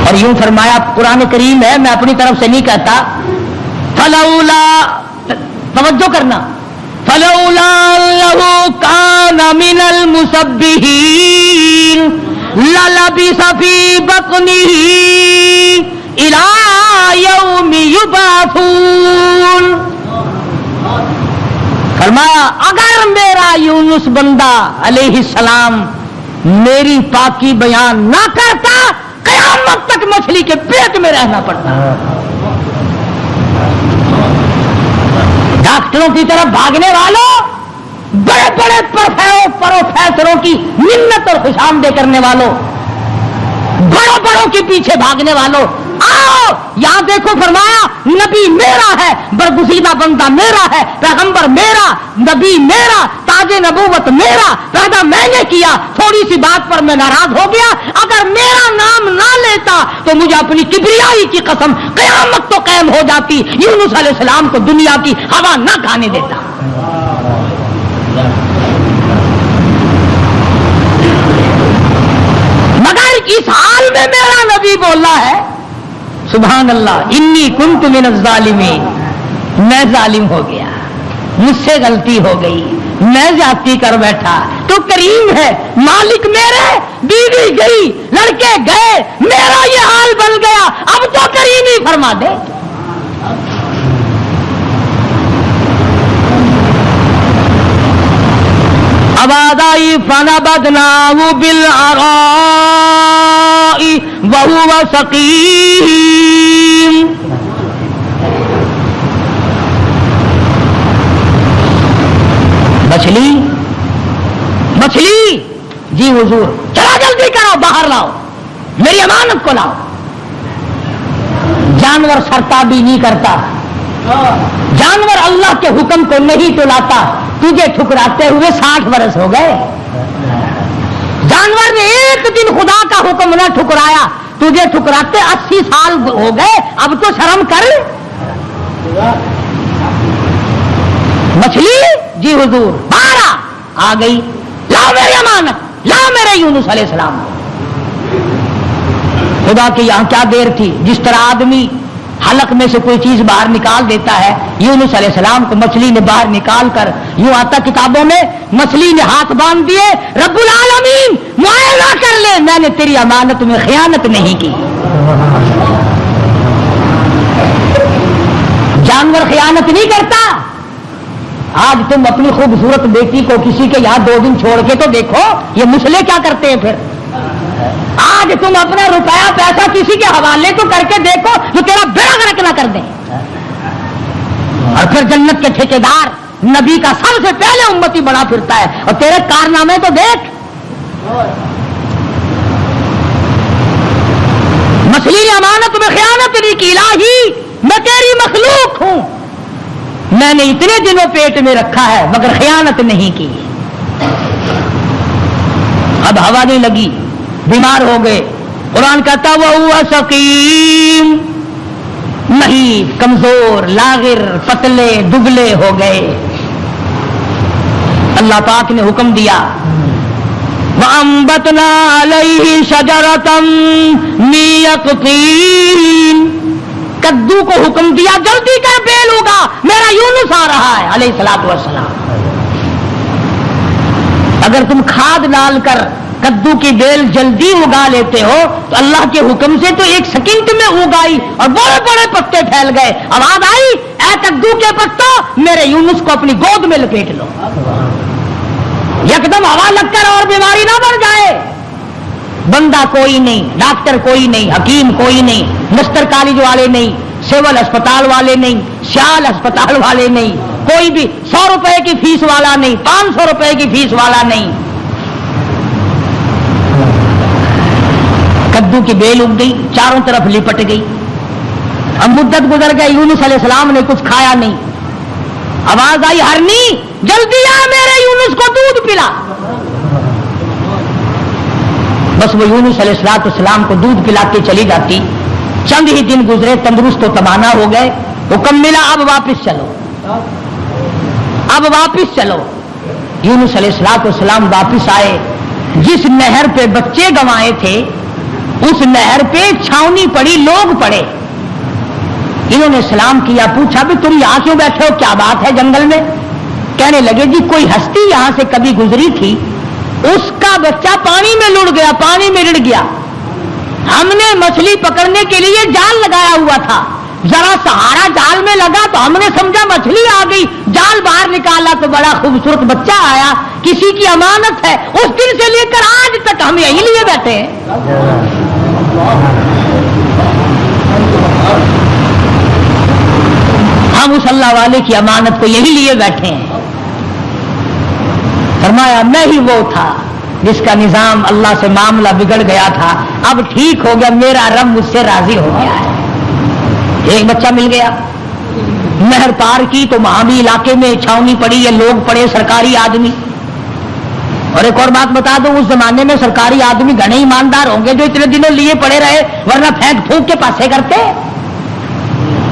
اور یوں فرمایا, قرآن کریم ہے, میں اپنی طرف سے نہیں کہتا. فلولا, توجہ کرنا, فلولا انه كان من المسبحين للبث في بطنه الى يوم يبعثون. فرمایا اگر میرا یونس بندہ علیہ السلام میری پاکی بیان نہ کرتا, قیامت تک مچھلی کے پیٹ میں رہنا پڑتا. ڈاکٹروں کی طرف بھاگنے والوں, بڑے بڑے پروفیسروں کی منت اور خوشامدے کرنے والوں, بڑوں بڑوں کے پیچھے بھاگنے والوں, آؤ یہاں دیکھو. فرمایا نبی میرا ہے, برگزیدہ بندہ میرا ہے, پیغمبر میرا, نبی میرا, تاج نبوت میرا, پیدا میں نے کیا. تھوڑی سی بات پر میں ناراض ہو گیا, اگر میرا نام نہ لیتا تو مجھے اپنی کبریائی کی قسم قیامت تو قائم ہو جاتی. یونس علیہ السلام کو دنیا کی ہوا نہ کھانے دیتا. مگر اس حال میں میرا نبی بولا ہے, سبحان اللہ, انی کنت من الظالمین, میں ظالم ہو گیا, مجھ سے غلطی ہو گئی, میں زیادتی کر بیٹھا. تو کریم ہے, مالک میرے, بیوی گئی, لڑکے گئے, میرا یہ حال بن گیا, اب تو کریم ہی فرما دے. آواز آئی, فنبذناہ بالعراء وہو سقیم. مچھلی مچھلی جی حضور چلا جلدی کرو باہر لاؤ میری امانت کو لاؤ. جانور سرتابی نہیں کرتا, جانور اللہ کے حکم کو نہیں ٹلاتا. تجھے ٹھکراتے ہوئے 60 برس ہو گئے. جانور نے ایک دن خدا کا حکم نہ ٹھکرایا, تجھے ٹھکراتے 80 سال ہو گئے. اب تو شرم کر. مچھلی جی حضور باہر آ گئی. لاؤ میری امانت, لاؤ میرے یونس علیہ السلام. خدا کی یہاں کیا دیر تھی. جس طرح آدمی حلق میں سے کوئی چیز باہر نکال دیتا ہے, یونس علیہ السلام کو مچھلی نے باہر نکال کر, یوں آتا کتابوں میں, مچھلی نے ہاتھ باندھ دیے, رب العالمین معائنہ کر لے, میں نے تیری امانت میں خیانت نہیں کی. جانور خیانت نہیں کرتا. آج تم اپنی خوبصورت بیٹی کو کسی کے یہاں 2 دن چھوڑ کے تو دیکھو, یہ مسلے کیا کرتے ہیں. پھر آج تم اپنا روپیہ پیسہ کسی کے حوالے تو کر کے دیکھو جو تیرا بیڑا غرق نہ کر دیں. اور پھر جنت کے ٹھیکیدار نبی کا سب سے پہلے امتی بڑا پھرتا ہے, اور تیرے کارنامے تو دیکھ. مچھلی نے امانت میں خیانت نہیں کی. الہی میں تیری مخلوق ہوں, میں نے اتنے دنوں پیٹ میں رکھا ہے مگر خیانت نہیں کی. اب ہوا نہیں لگی, بیمار ہو گئے. قرآن کہتا وہ سقیم, نہیں کمزور لاغر پتلے دبلے ہو گئے. اللہ پاک نے حکم دیا وَأَنبَتْنَا عَلَيْهِ شَجَرَةً مِّن يَقْطِينٍ, کدو کو حکم دیا جلدی کر بیل ہوگا, میرا یونس آ رہا ہے علیہ الصلوۃ والسلام. اگر تم کھاد ڈال کر کدو کی بیل جلدی اگا لیتے ہو تو اللہ کے حکم سے تو 1 سیکنڈ میں اگائی اور بڑے بڑے پتے پھیل گئے. آواز آئی اے کدو کے پتوں میرے یونس کو اپنی گود میں لپیٹ لو. یکدم ہوا لگ کر اور بیماری نہ بڑھ جائے. بندہ کوئی نہیں, ڈاکٹر کوئی نہیں, حکیم کوئی نہیں, مستر کالج والے نہیں, سول اسپتال والے نہیں, شال اسپتال والے نہیں, کوئی بھی 100 روپے کی فیس والا نہیں, 500 روپے کی فیس والا نہیں. کدو کی بیل اگ گئی, چاروں طرف لپٹ گئی. اب مدت گزر گئی, یونس علیہ السلام نے کچھ کھایا نہیں. آواز آئی ہرنی جلدی آ میرے یونس کو دودھ پلا. بس وہ یونس علیہ السلام کو دودھ پلا کے چلی جاتی. چند ہی دن گزرے, تندرست و توانا ہو گئے. حکم ملا اب واپس چلو, اب واپس چلو. یونس علیہ السلام واپس آئے. جس نہر پہ بچے گنوائے تھے اس نہر پہ چھاونی پڑی, لوگ پڑے. انہوں نے سلام کیا, پوچھا بھی تم یہاں کیوں بیٹھے ہو, کیا بات ہے جنگل میں. کہنے لگے جی کوئی ہستی یہاں سے کبھی گزری تھی, اس کا بچہ پانی میں لڑ گیا, پانی میں رڑ گیا. ہم نے مچھلی پکڑنے کے لیے جال لگایا ہوا تھا, ذرا سہارا جال میں لگا تو ہم نے سمجھا مچھلی آ گئی, جال باہر نکالا تو بڑا خوبصورت بچہ آیا. کسی کی امانت ہے, اس دن سے لے کر آج تک ہم یہی لیے بیٹھے ہیں. ہم اس اللہ والے کی امانت کو یہی لیے بیٹھے ہیں. فرمایا میں ہی وہ تھا جس کا نظام اللہ سے معاملہ بگڑ گیا تھا, اب ٹھیک ہو گیا, میرا رب مجھ سے راضی ہو گیا ہے. ایک بچہ مل گیا, نہر پار کی تو وہاں بھی علاقے میں چھاونی پڑی ہے, لوگ پڑے, سرکاری آدمی. اور ایک اور بات بتا دوں, اس زمانے میں سرکاری آدمی گھنے ایماندار ہوں گے جو اتنے دنوں لیے پڑے رہے, ورنہ پھینک پھونک کے پاسے کرتے.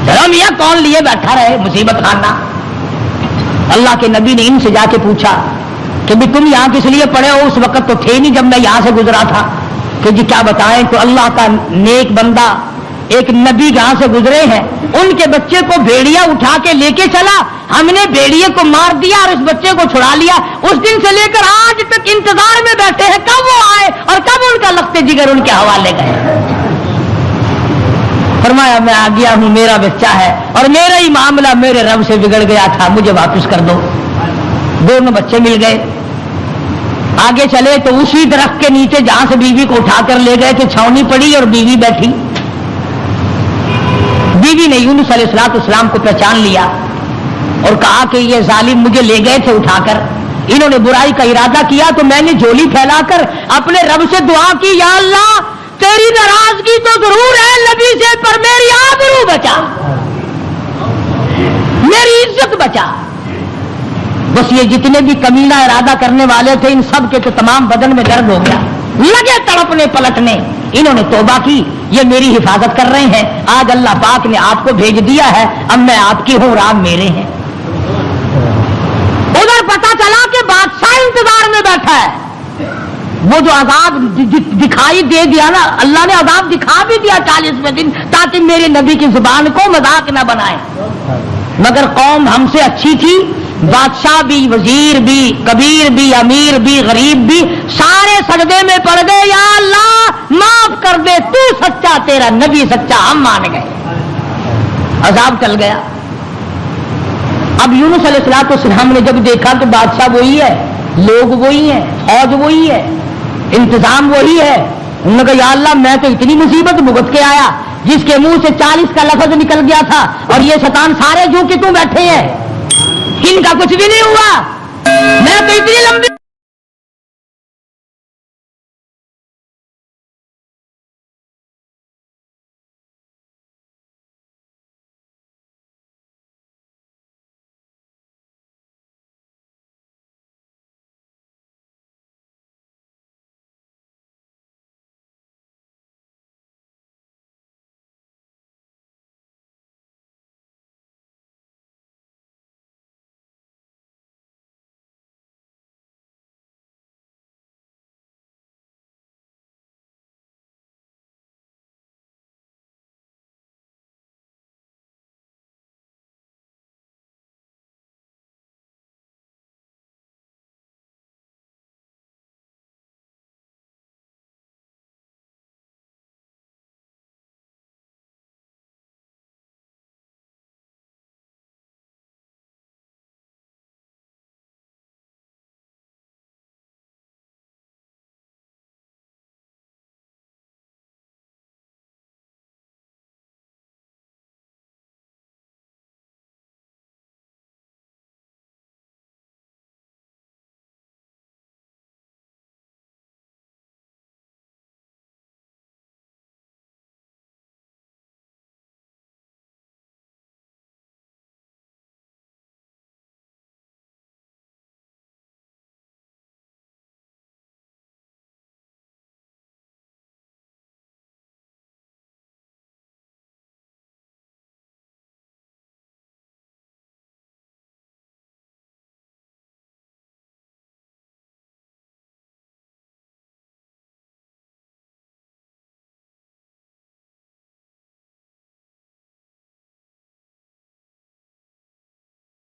چلو میاں کون لیے بیٹھا رہے, مصیبت خانہ. اللہ کے نبی نے ان سے جا کے پوچھا کہ بھی تم یہاں کس لیے پڑے ہو. اس وقت تو تھے نہیں جب میں یہاں سے گزرا تھا. کہ جی کیا بتائیں, تو اللہ کا نیک بندہ ایک نبی یہاں سے گزرے ہیں, ان کے بچے کو بھیڑیا اٹھا کے لے کے چلا, ہم نے بھیڑیے کو مار دیا اور اس بچے کو چھڑا لیا. اس دن سے لے کر آج تک انتظار میں بیٹھے ہیں کب وہ آئے اور کب ان کا لخت جگر ان کے حوالے گئے. فرمایا میں آ گیا ہوں, میرا بچہ ہے اور میرا ہی معاملہ میرے رب سے بگڑ گیا تھا, مجھے واپس کر دو. دونوں بچے مل گئے. آگے چلے تو اسی درخت کے نیچے جہاں سے بیوی کو اٹھا کر لے گئے کہ چھاونی پڑی اور بیوی بیٹھی. بیوی نے یونس علیہ السلام کو پہچان لیا اور کہا کہ یہ ظالم مجھے لے گئے تھے اٹھا کر, انہوں نے برائی کا ارادہ کیا تو میں نے جھولی پھیلا کر اپنے رب سے دعا کی، یا اللہ تیری ناراضگی تو ضرور ہے نبی سے، پر میری آبرو بچا، میری عزت بچا۔ بس یہ جتنے بھی کمینہ ارادہ کرنے والے تھے ان سب کے تو تمام بدن میں درد ہو گیا، لگے تڑپنے پلٹنے۔ انہوں نے توبہ کی، یہ میری حفاظت کر رہے ہیں، آج اللہ پاک نے آپ کو بھیج دیا ہے، اب میں آپ کی ہوں اور آپ میرے ہیں۔ ادھر پتا چلا کہ بادشاہ انتظار میں بیٹھا ہے، وہ جو عذاب دکھائی دے دیا نا، اللہ نے عذاب دکھا بھی دیا 40 دن، تاکہ میرے نبی کی زبان کو مذاق نہ بنائے۔ مگر قوم ہم سے اچھی تھی، بادشاہ بھی، وزیر بھی، کبیر بھی، امیر بھی، غریب بھی، سارے سجدے میں پڑ گئے، یا اللہ معاف کر دے، تو سچا، تیرا نبی سچا، ہم مان گئے۔ عذاب چل گیا۔ اب یونس علیہ السلام نے جب دیکھا کہ بادشاہ وہی ہے، لوگ وہی ہیں، فوج وہی ہے، انتظام وہی ہے، انہوں نے کہا یا اللہ میں تو اتنی مصیبت بھگت کے آیا، جس کے منہ سے 40 کا لفظ نکل گیا تھا، اور یہ شیطان سارے جو کہ تم بیٹھے ہیں، ان کا کچھ بھی نہیں ہوا، میں تو اتنی لمبی